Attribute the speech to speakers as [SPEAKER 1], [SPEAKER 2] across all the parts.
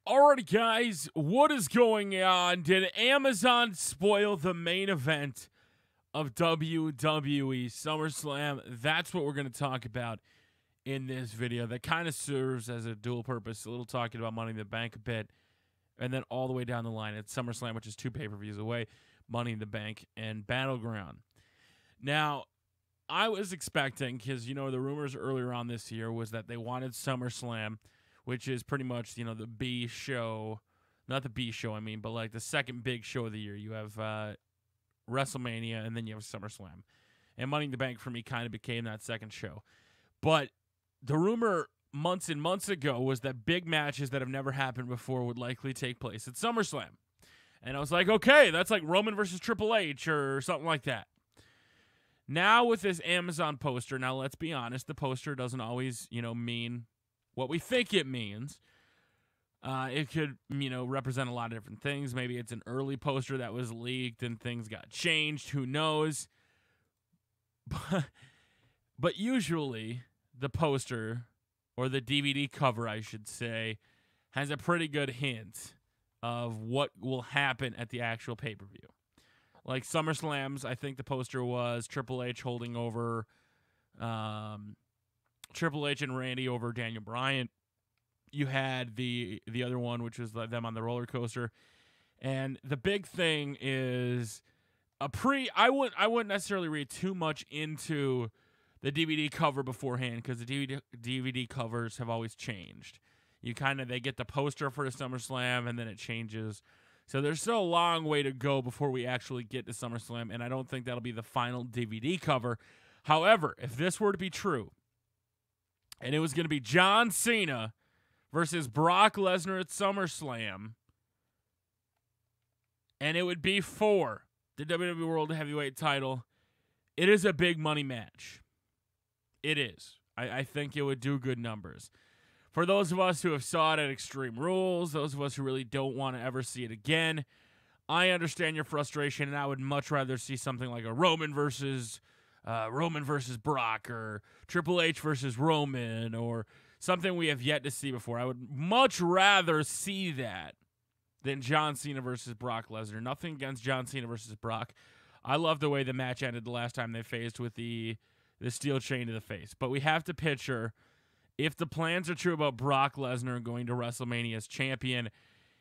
[SPEAKER 1] Alrighty, guys, what is going on? Did Amazon spoil the main event of WWE Summerslam? That's what we're going to talk about in this video. That kind of serves as a dual purpose, a little talking about Money in the Bank a bit, and then all the way down the line at SummerSlam, which is 2 pay-per-views away, Money in the Bank and Battleground. Now, I was expecting, because, the rumors earlier on this year was that they wanted SummerSlam, which is pretty much, the B show. Not the B show, but like the second big show of the year. You have WrestleMania, and then you have SummerSlam. And Money in the Bank, for me, kind of became that second show. But the rumor months and months ago was that big matches that have never happened before would likely take place at SummerSlam. And I was like, okay, that's like Roman versus Triple H or something like that. Now with this Amazon poster, now let's be honest, the poster doesn't always, mean what we think it means. It could, represent a lot of different things. Maybe it's an early poster that was leaked and things got changed. Who knows? But usually the poster, or the DVD cover, I should say, has a pretty good hint of what will happen at the actual pay-per-view. Like SummerSlams, I think the poster was Triple H holding over Triple H and Randy over Daniel Bryan. You had the other one, which was them on the roller coaster. And the big thing is I wouldn't necessarily read too much into the DVD cover beforehand, because the DVD covers have always changed. They get the poster for the SummerSlam and then it changes. So there's still a long way to go before we actually get to SummerSlam, and I don't think that'll be the final DVD cover. However, if this were to be true, and it was going to be John Cena versus Brock Lesnar at SummerSlam, and it would be for the WWE World Heavyweight title, it is a big money match. It is. I think it would do good numbers. For those of us who have saw it at Extreme Rules, those of us who really don't want to ever see it again, I understand your frustration, and I would much rather see something like a Roman versus Brock, or Triple H versus Roman, or something we have yet to see before. I would much rather see that than John Cena versus Brock Lesnar. Nothing against John Cena versus Brock. I love the way the match ended the last time they faced with the steel chain to the face. But we have to picture, if the plans are true about Brock Lesnar going to WrestleMania as champion,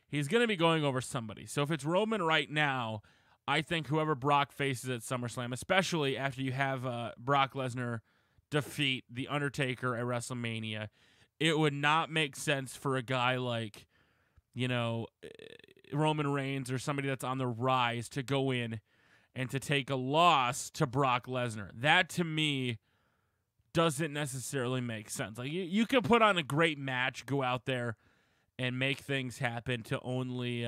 [SPEAKER 1] he's going to be going over somebody. So if it's Roman right now, I think whoever Brock faces at SummerSlam, especially after you have Brock Lesnar defeat The Undertaker at WrestleMania, it would not make sense for a guy like, Roman Reigns or somebody that's on the rise to go in and to take a loss to Brock Lesnar. That, to me, doesn't necessarily make sense. Like, you could put on a great match, go out there and make things happen to only,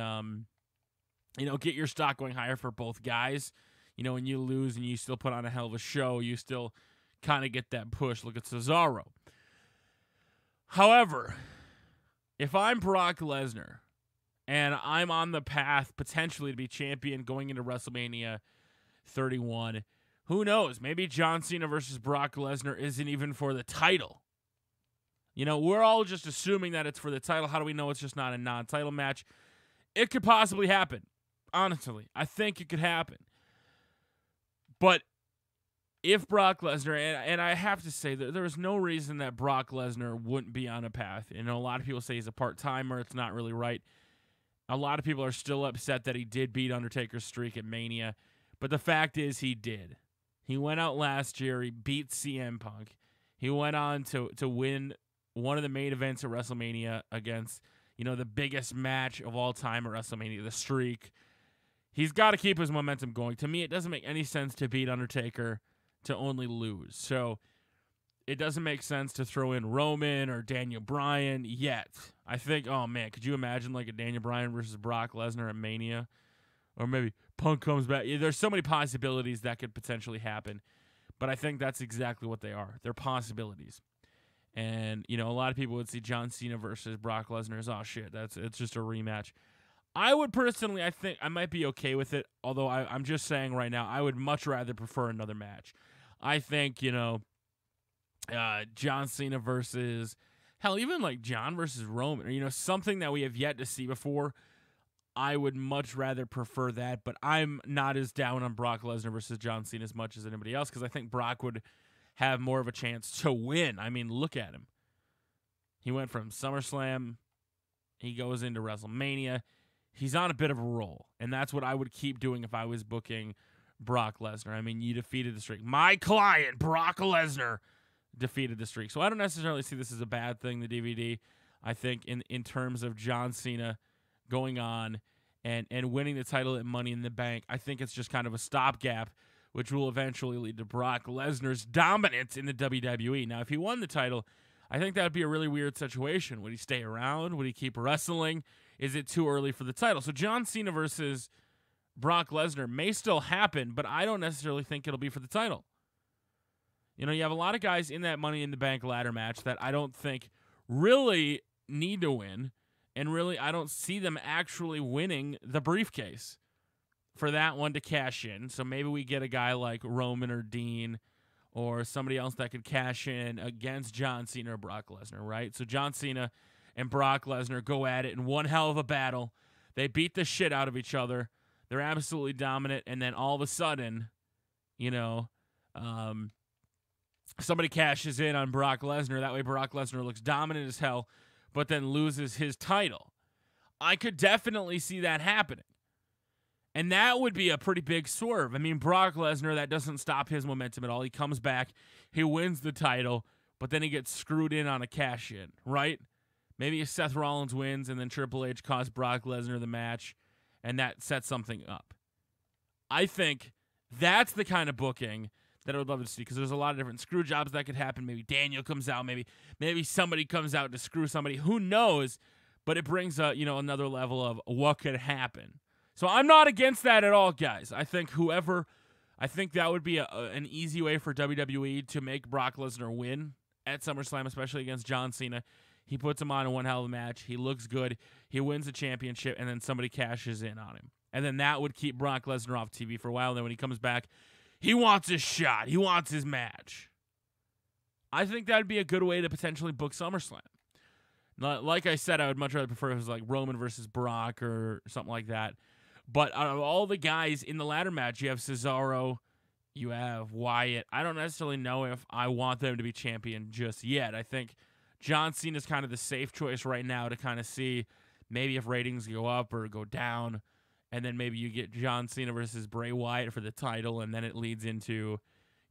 [SPEAKER 1] get your stock going higher for both guys. When you lose and you still put on a hell of a show, you still kind of get that push. Look at Cesaro. However, if I'm Brock Lesnar and I'm on the path potentially to be champion going into WrestleMania 31, who knows? Maybe John Cena versus Brock Lesnar isn't even for the title. We're all just assuming that it's for the title. How do we know it's just not a non-title match? It could possibly happen. Honestly, I think it could happen. But if Brock Lesnar, and I have to say that there's no reason that Brock Lesnar wouldn't be on a path. A lot of people say he's a part-timer. It's not really right. A lot of people are still upset that he did beat Undertaker's streak at Mania. But the fact is, he did. He went out last year. He beat CM Punk. He went on to win one of the main events at WrestleMania against, the biggest match of all time at WrestleMania, the streak. He's got to keep his momentum going. To me, it doesn't make any sense to beat Undertaker to only lose. So it doesn't make sense to throw in Roman or Daniel Bryan yet. I think, oh man, could you imagine like a Daniel Bryan versus Brock Lesnar at Mania? Or maybe Punk comes back. There's so many possibilities that could potentially happen. But I think that's exactly what they are. They're possibilities. And, a lot of people would see John Cena versus Brock Lesnar as, oh shit, it's just a rematch. I would personally, I think I might be okay with it. Although I'm just saying right now, I would much rather prefer another match. I think, John Cena versus hell, even like John versus Roman, or, something that we have yet to see before, I would much rather prefer that. But I'm not as down on Brock Lesnar versus John Cena as much as anybody else, because I think Brock would have more of a chance to win. I mean, look at him. He went from SummerSlam, he goes into WrestleMania. He's on a bit of a roll, and that's what I would keep doing if I was booking Brock Lesnar. I mean, you defeated the streak. My client, Brock Lesnar, defeated the streak. So I don't necessarily see this as a bad thing, the DVD. I think in terms of John Cena going on and winning the title at Money in the Bank, I think it's just kind of a stopgap, which will eventually lead to Brock Lesnar's dominance in the WWE. Now, if he won the title, I think that would be a really weird situation. Would he stay around? Would he keep wrestling? Is it too early for the title? So John Cena versus Brock Lesnar may still happen, but I don't necessarily think it'll be for the title. You have a lot of guys in that Money in the Bank ladder match that I don't think really need to win, and really I don't see them actually winning the briefcase for that one to cash in. So maybe we get a guy like Roman or Dean or somebody else that could cash in against John Cena or Brock Lesnar, right? So John Cena and Brock Lesnar go at it in one hell of a battle. They beat the shit out of each other. They're absolutely dominant, and then all of a sudden, somebody cashes in on Brock Lesnar. That way Brock Lesnar looks dominant as hell, but then loses his title. I could definitely see that happening. And that would be a pretty big swerve. I mean, Brock Lesnar, that doesn't stop his momentum at all. He comes back, he wins the title, but then he gets screwed in on a cash-in, right? Maybe if Seth Rollins wins and then Triple H costs Brock Lesnar the match, and that sets something up. I think that's the kind of booking that I would love to see, because there's a lot of different screw jobs that could happen. Maybe Daniel comes out. Maybe somebody comes out to screw somebody. Who knows? But it brings another level of what could happen. So I'm not against that at all, guys. I think that would be an easy way for WWE to make Brock Lesnar win at SummerSlam, especially against John Cena. He puts him on in one hell of a match. He looks good. He wins the championship, and then somebody cashes in on him. And then that would keep Brock Lesnar off TV for a while. And then when he comes back, he wants his shot. He wants his match. I think that would be a good way to potentially book SummerSlam. Like I said, I would much rather prefer if it was like Roman versus Brock or something like that. But out of all the guys in the ladder match, you have Cesaro, you have Wyatt. I don't necessarily know if I want them to be champion just yet. I think John Cena is kind of the safe choice right now to kind of see maybe if ratings go up or go down. And then maybe you get John Cena versus Bray Wyatt for the title, and then it leads into,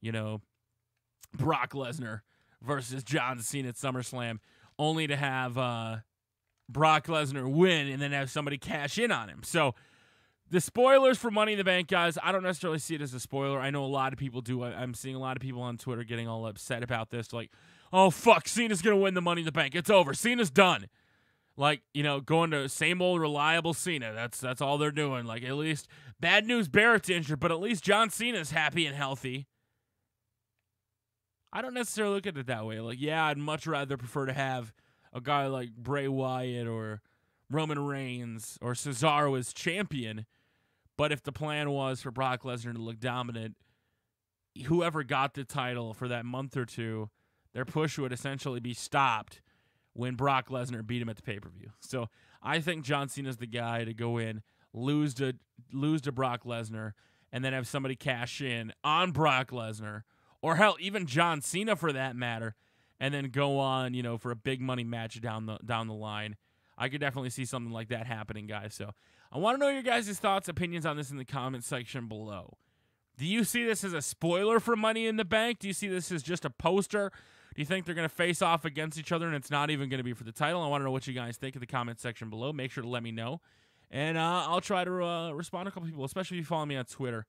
[SPEAKER 1] Brock Lesnar versus John Cena at SummerSlam, only to have Brock Lesnar win and then have somebody cash in on him. So the spoilers for Money in the Bank, guys, I don't necessarily see it as a spoiler. I know a lot of people do. I'm seeing a lot of people on Twitter getting all upset about this. Like, oh, fuck, Cena's going to win the Money in the Bank. It's over. Cena's done. Like, going to same old reliable Cena. That's all they're doing. Like, at least bad news Barrett's injured, but at least John Cena's happy and healthy. I don't necessarily look at it that way. Like, yeah, I'd much rather prefer to have a guy like Bray Wyatt or Roman Reigns or Cesaro as champion. But if the plan was for Brock Lesnar to look dominant, whoever got the title for that month or two, their push would essentially be stopped when Brock Lesnar beat him at the pay-per-view. So I think John Cena's the guy to go in, lose to Brock Lesnar, and then have somebody cash in on Brock Lesnar, or hell, even John Cena for that matter, and then go on, for a big money match down the line. I could definitely see something like that happening, guys. So I want to know your guys' thoughts, opinions on this in the comment section below. Do you see this as a spoiler for Money in the Bank? Do you see this as just a poster? Do you think they're going to face off against each other and it's not even going to be for the title? I want to know what you guys think in the comment section below. Make sure to let me know. And I'll try to respond to a couple people, especially if you follow me on Twitter,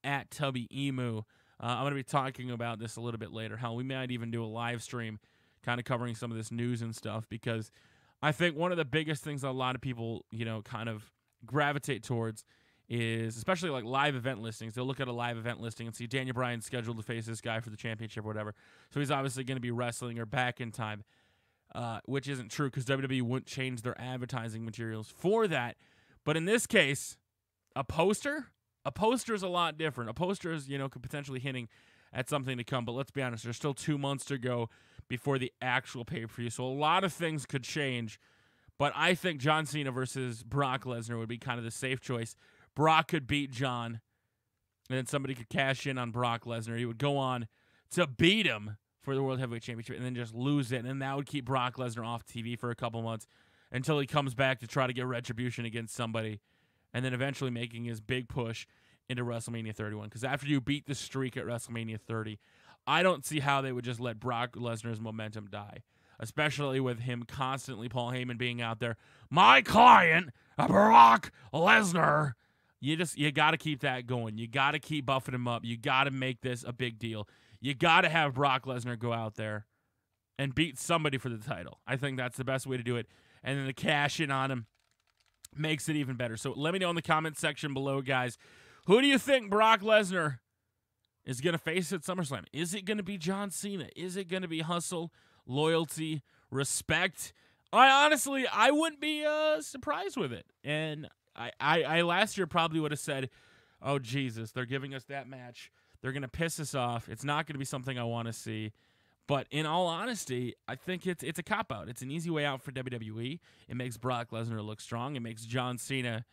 [SPEAKER 1] at Tubby Emu. I'm going to be talking about this a little bit later. Hell, we might even do a live stream kind of covering some of this news and stuff, because I think one of the biggest things that a lot of people, kind of gravitate towards is, especially like live event listings. They'll look at a live event listing and see Daniel Bryan's scheduled to face this guy for the championship or whatever. So he's obviously going to be wrestling or back in time, which isn't true because WWE wouldn't change their advertising materials for that. But in this case, a poster is a lot different. A poster is, could potentially hinting at something to come. But let's be honest, there's still 2 months to go before the actual pay-per-view. So a lot of things could change, but I think John Cena versus Brock Lesnar would be kind of the safe choice. Brock could beat John, and then somebody could cash in on Brock Lesnar. He would go on to beat him for the World Heavyweight Championship and then just lose it, and that would keep Brock Lesnar off TV for a couple months until he comes back to try to get retribution against somebody, and then eventually making his big push into WrestleMania 31. Because after you beat the streak at WrestleMania 30, I don't see how they would just let Brock Lesnar's momentum die, especially with him constantly, Paul Heyman, being out there, my client, Brock Lesnar. You got to keep that going. You got to keep buffing him up. You got to make this a big deal. You got to have Brock Lesnar go out there and beat somebody for the title. I think that's the best way to do it. And then the cash in on him makes it even better. So let me know in the comment section below, guys. Who do you think Brock Lesnar is going to face at SummerSlam? Is it going to be John Cena? Is it going to be hustle, loyalty, respect? I wouldn't be surprised with it. And I last year probably would have said, oh, Jesus, they're giving us that match. They're going to piss us off. It's not going to be something I want to see. But in all honesty, I think it's a cop-out. It's an easy way out for WWE. It makes Brock Lesnar look strong. It makes John Cena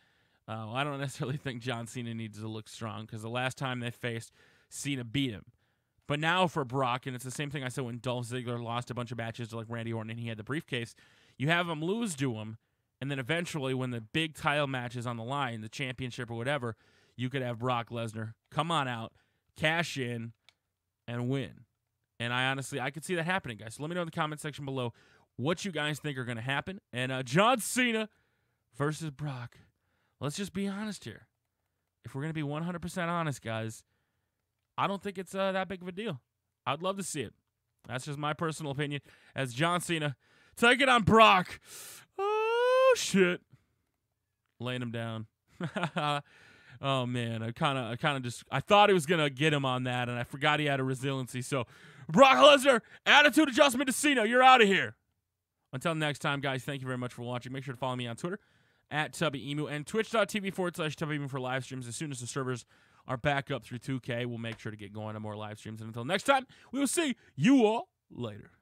[SPEAKER 1] I don't necessarily think John Cena needs to look strong because the last time they faced, Cena beat him. But now for Brock, and it's the same thing I said when Dolph Ziggler lost a bunch of matches to like Randy Orton and he had the briefcase, you have him lose to him, and then eventually when the big title match is on the line, the championship or whatever, you could have Brock Lesnar come on out, cash in, and win. And I could see that happening, guys. So let me know in the comment section below what you guys think are going to happen. And John Cena versus Brock. Let's just be honest here. If we're going to be 100% honest, guys, I don't think it's that big of a deal. I'd love to see it. That's just my personal opinion. As John Cena taking on Brock. Oh, shit. Laying him down. Oh, man. I thought he was going to get him on that, and I forgot he had a resiliency. So, Brock Lesnar, attitude adjustment to Cena. You're out of here. Until next time, guys, thank you very much for watching. Make sure to follow me on Twitter at TubbyEmu and twitch.tv/TubbyEmu for live streams. As soon as the servers are back up through 2K, we'll make sure to get going on more live streams. And until next time, we will see you all later.